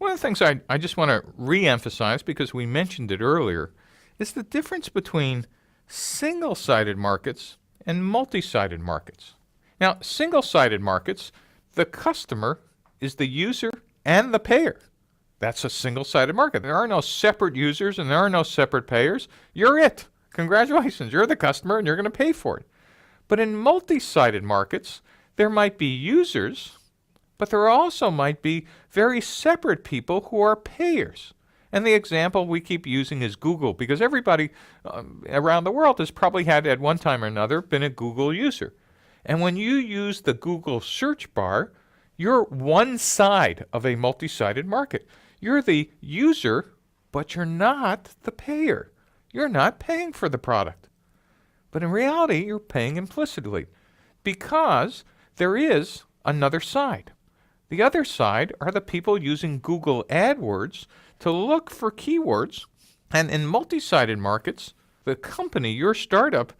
One of the things I just want to re-emphasize, because we mentioned it earlier, is the difference between single-sided markets and multi-sided markets. Now, single-sided markets, the customer is the user and the payer. That's a single-sided market. There are no separate users and there are no separate payers. You're it. Congratulations. You're the customer and you're going to pay for it. But in multi-sided markets, there might be users, but there also might be very separate people who are payers. And the example we keep using is Google, because everybody around the world has probably had at one time or another been a Google user. And when you use the Google search bar, you're one side of a multi-sided market. You're the user, but you're not the payer. You're not paying for the product. But in reality, you're paying implicitly because there is another side. The other side are the people using Google AdWords to look for keywords. And in multi-sided markets, the company, your startup,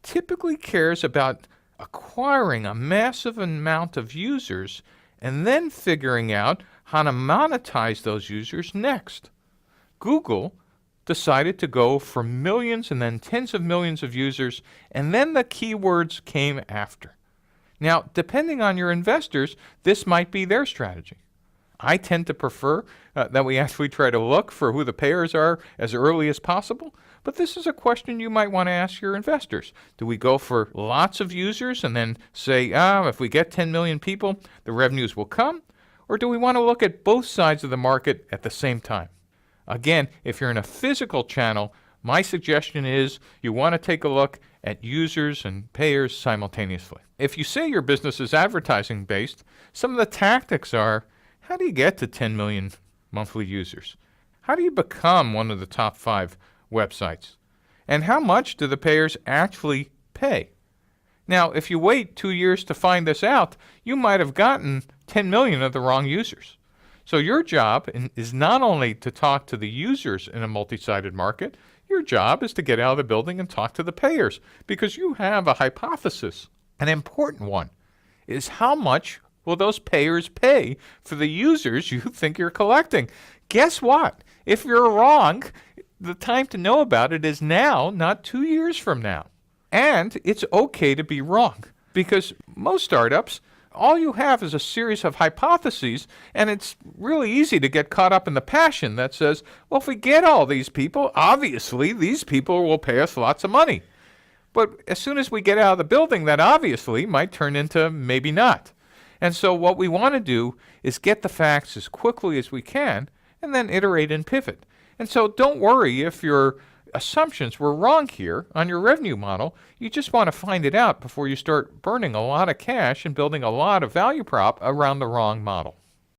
typically cares about acquiring a massive amount of users and then figuring out how to monetize those users next. Google decided to go for millions and then tens of millions of users, and then the keywords came after. Now, depending on your investors, this might be their strategy. I tend to prefer that we actually try to look for who the payers are as early as possible, but this is a question you might want to ask your investors. Do we go for lots of users and then say, if we get 10 million people, the revenues will come? Or do we want to look at both sides of the market at the same time? Again, if you're in a physical channel, my suggestion is you want to take a look at users and payers simultaneously. If you say your business is advertising based, some of the tactics are, how do you get to 10 million monthly users? How do you become one of the top 5 websites? And how much do the payers actually pay? Now, if you wait 2 years to find this out, you might have gotten 10 million of the wrong users. So your job is not only to talk to the users in a multi-sided market, your job is to get out of the building and talk to the payers, because you have a hypothesis. An important one is, how much will those payers pay for the users you think you're collecting? Guess what? If you're wrong, the time to know about it is now, not 2 years from now. And it's okay to be wrong, because most startups, all you have is a series of hypotheses, and it's really easy to get caught up in the passion that says, well, if we get all these people, obviously these people will pay us lots of money. But as soon as we get out of the building, that obviously might turn into maybe not. And so what we want to do is get the facts as quickly as we can and then iterate and pivot. And so don't worry if your assumptions were wrong here on your revenue model. You just want to find it out before you start burning a lot of cash and building a lot of value prop around the wrong model.